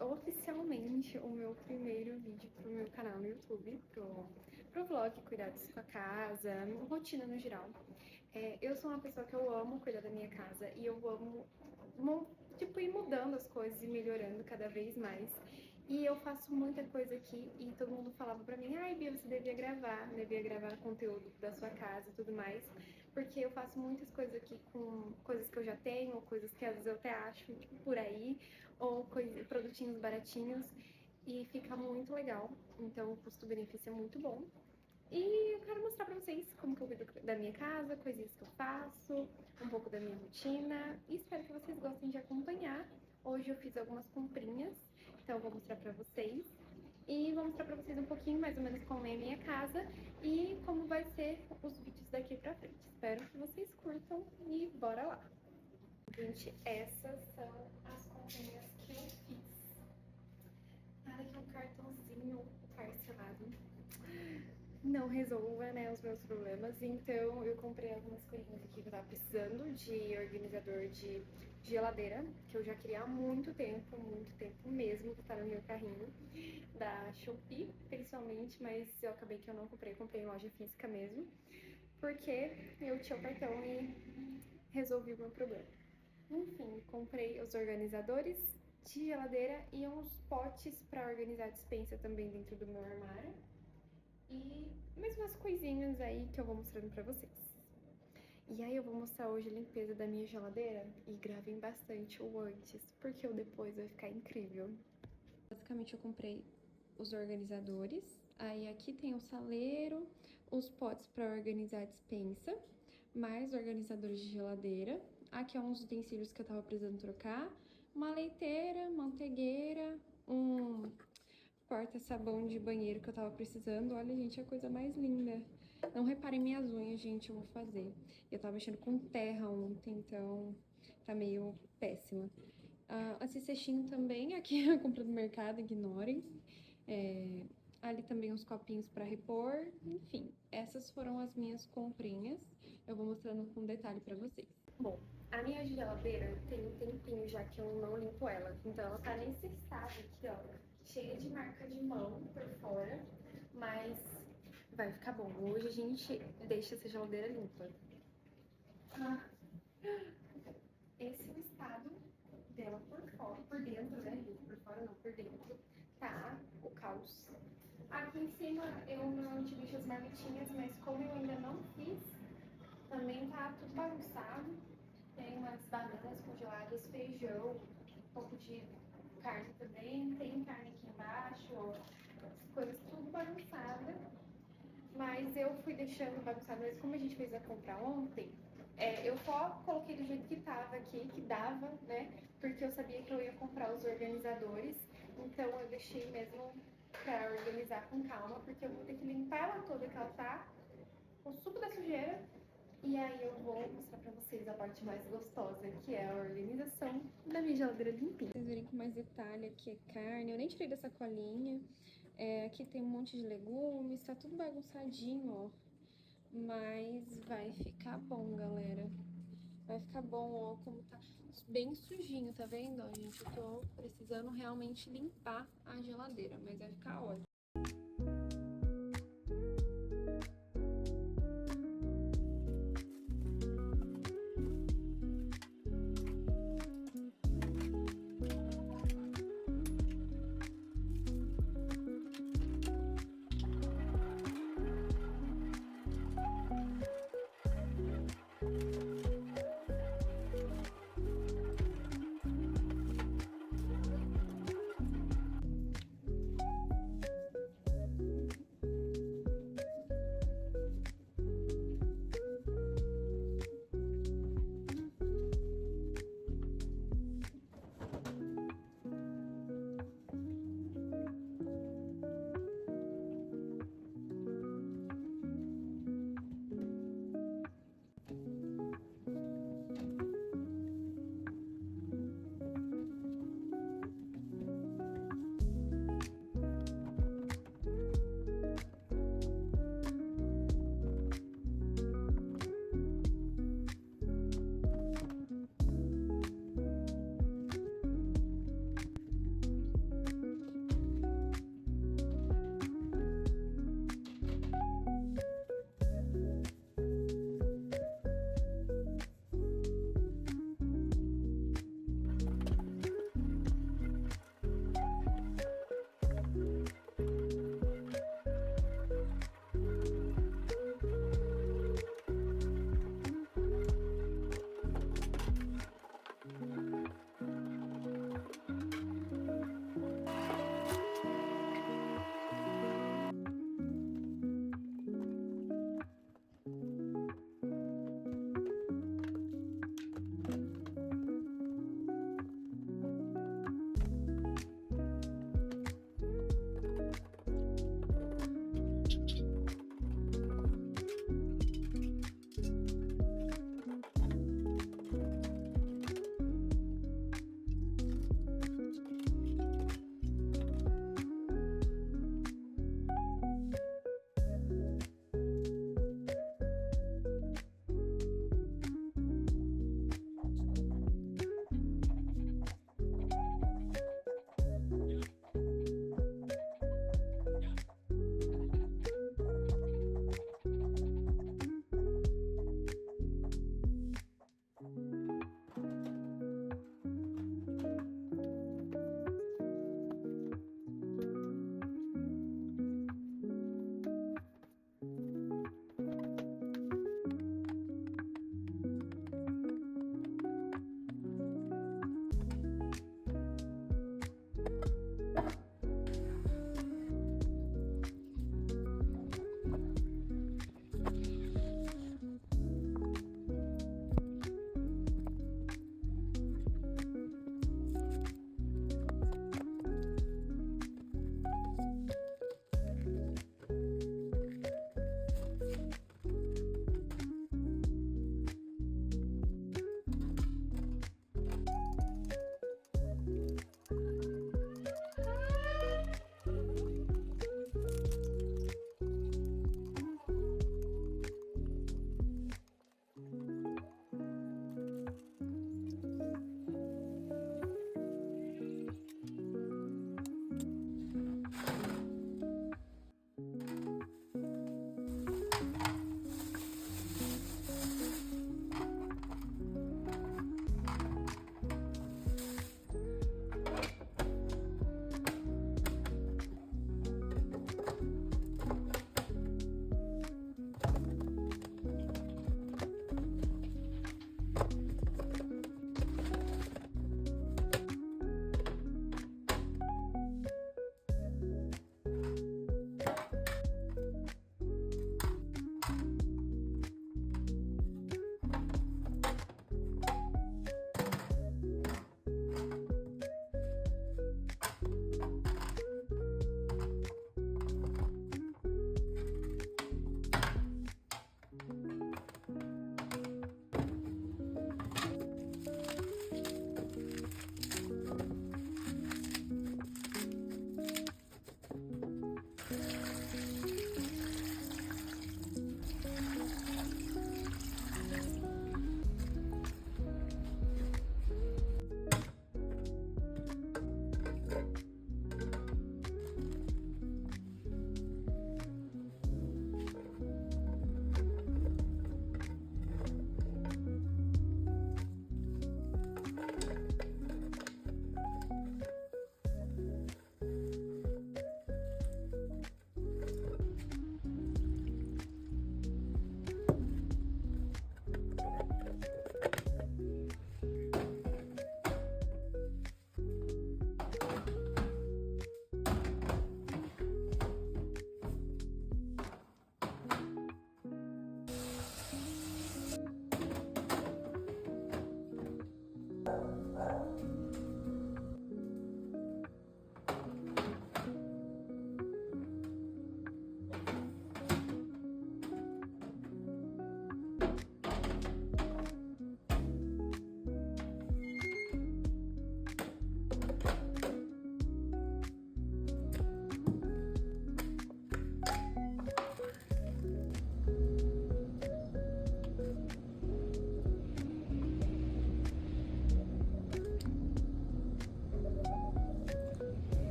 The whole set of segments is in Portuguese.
oficialmente o meu primeiro vídeo pro meu canal no YouTube, pro vlog Cuidar com a Casa, rotina no geral. Eu sou uma pessoa que eu amo cuidar da minha casa e eu amo, tipo, ir mudando as coisas e melhorando cada vez mais. E eu faço muita coisa aqui e todo mundo falava pra mim, ai, Bia, você devia gravar conteúdo da sua casa e tudo mais, porque eu faço muitas coisas aqui com coisas que eu já tenho, ou coisas que às vezes eu até acho tipo, por aí, ou produtinhos baratinhos, e fica muito legal, então o custo-benefício é muito bom. E eu quero mostrar pra vocês como que eu cuido da minha casa, coisinhas que eu faço, um pouco da minha rotina, e espero que vocês gostem de acompanhar. Hoje eu fiz algumas comprinhas, então eu vou mostrar pra vocês. E vou mostrar pra vocês um pouquinho mais ou menos como é a minha casa e como vai ser os vídeos daqui pra frente. Espero que vocês curtam e bora lá! Gente, essas são as comprinhas que eu fiz. Nada que um cartãozinho parcelado não resolva, né, os meus problemas. Então eu comprei algumas coisinhas aqui que eu tava precisando, de organizador de geladeira, que eu já queria há muito tempo mesmo, que tá no meu carrinho, da Shopee, principalmente, mas eu acabei que eu não comprei em loja física mesmo, porque eu tinha o cartão e resolvi o meu problema. Enfim, comprei os organizadores de geladeira e uns potes para organizar a dispensa também dentro do meu armário. E mais umas coisinhas aí que eu vou mostrando pra vocês. E aí eu vou mostrar hoje a limpeza da minha geladeira e gravem bastante o antes, porque o depois vai ficar incrível. Basicamente eu comprei os organizadores, aí aqui tem o saleiro, os potes para organizar a dispensa, mais organizadores de geladeira. Aqui é uns utensílios que eu tava precisando trocar, uma leiteira, manteigueira, um porta-sabão de banheiro que eu tava precisando. Olha, gente, a coisa mais linda. Não reparem minhas unhas, gente, eu vou fazer. Eu tava mexendo com terra ontem, então tá meio péssima. Esse cestinho também, aqui eu comprei no mercado, ignorem. Ali também uns copinhos pra repor. Enfim, essas foram as minhas comprinhas. Eu vou mostrando com detalhe pra vocês. Bom, a minha geladeira tem um tempinho já que eu não limpo ela. Então ela tá nesse estado aqui, ó, cheia de marca de mão por fora, mas vai ficar bom. Hoje a gente deixa essa geladeira limpa. Esse é o estado dela por fora, por dentro, né? Por fora não, por dentro. Tá o caos. Aqui em cima eu normalmente deixo as marmitinhas, mas como eu ainda não fiz, também tá tudo bagunçado. Tem umas bananas congeladas, feijão, um pouco de carne também, tem carne aqui embaixo, ó, as coisas tudo bagunçada, mas eu fui deixando bagunçado, mas como a gente fez a compra ontem, eu só coloquei do jeito que tava aqui, que dava, né, porque eu sabia que eu ia comprar os organizadores, então eu deixei mesmo pra organizar com calma, porque eu vou ter que limpar ela toda, que ela tá com suco da sujeira. E aí eu vou mostrar pra vocês a parte mais gostosa, que é a organização da minha geladeira limpinha. Vocês verem com mais detalhe, aqui é carne, eu nem tirei da sacolinha. Aqui tem um monte de legumes, tá tudo bagunçadinho, ó. Mas vai ficar bom, galera. Vai ficar bom, ó, como tá bem sujinho, tá vendo? Ó, gente, eu tô precisando realmente limpar a geladeira, mas vai ficar ótimo.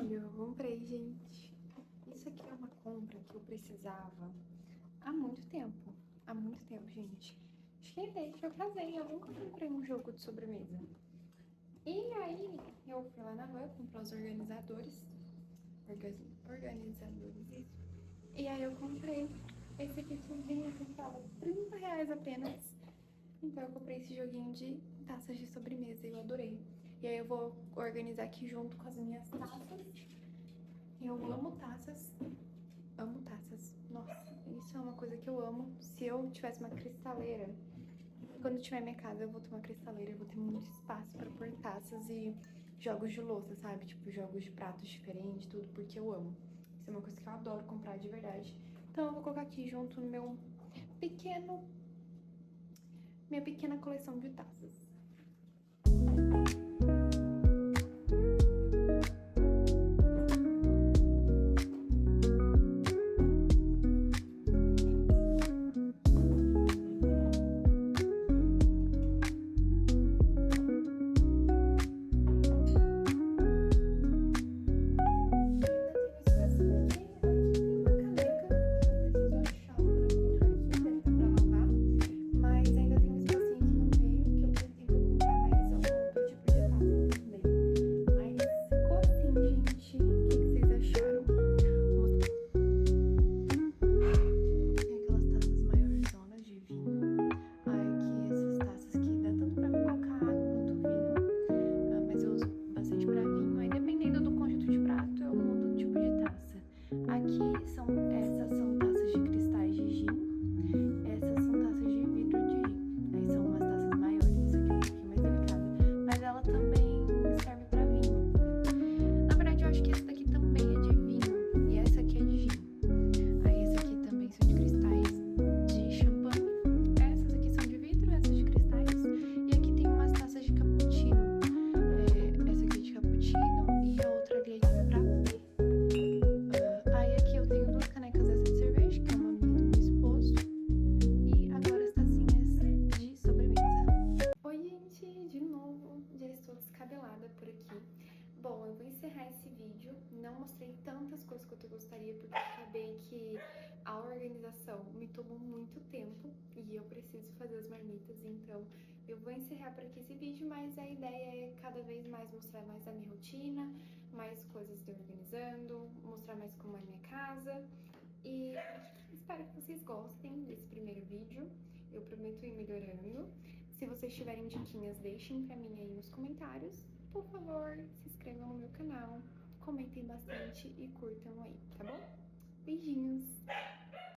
Olha, eu comprei, gente. Isso aqui é uma compra que eu precisava há muito tempo. Há muito tempo, gente. Acho que desde que eu casei, eu nunca comprei um jogo de sobremesa. E aí, eu fui lá na rua comprar os organizadores. Organizadores, isso. E aí eu comprei esse kitzinho que tava R$30 apenas. Então eu comprei esse joguinho de taças de sobremesa e eu adorei. E aí eu vou organizar aqui junto com as minhas taças. Eu amo taças. Amo taças. Nossa, isso é uma coisa que eu amo. Se eu tivesse uma cristaleira, quando eu tiver minha casa eu vou ter uma cristaleira. Eu vou ter muito espaço pra pôr taças e jogos de louça, sabe? Tipo, jogos de pratos diferentes, tudo, porque eu amo. Isso é uma coisa que eu adoro comprar de verdade. Então eu vou colocar aqui junto no meu minha pequena coleção de taças. mostrei tantas coisas que eu gostaria, porque eu acabei que a organização me tomou muito tempo e eu preciso fazer as marmitas, então eu vou encerrar por aqui esse vídeo, mas a ideia é cada vez mais mostrar mais da minha rotina, mais coisas de organizando, mostrar mais como é a minha casa e espero que vocês gostem desse primeiro vídeo, eu prometo ir melhorando. Se vocês tiverem diquinhas, deixem pra mim aí nos comentários. Por favor, se inscrevam no meu canal, comentem bastante e curtam aí, tá bom? Beijinhos!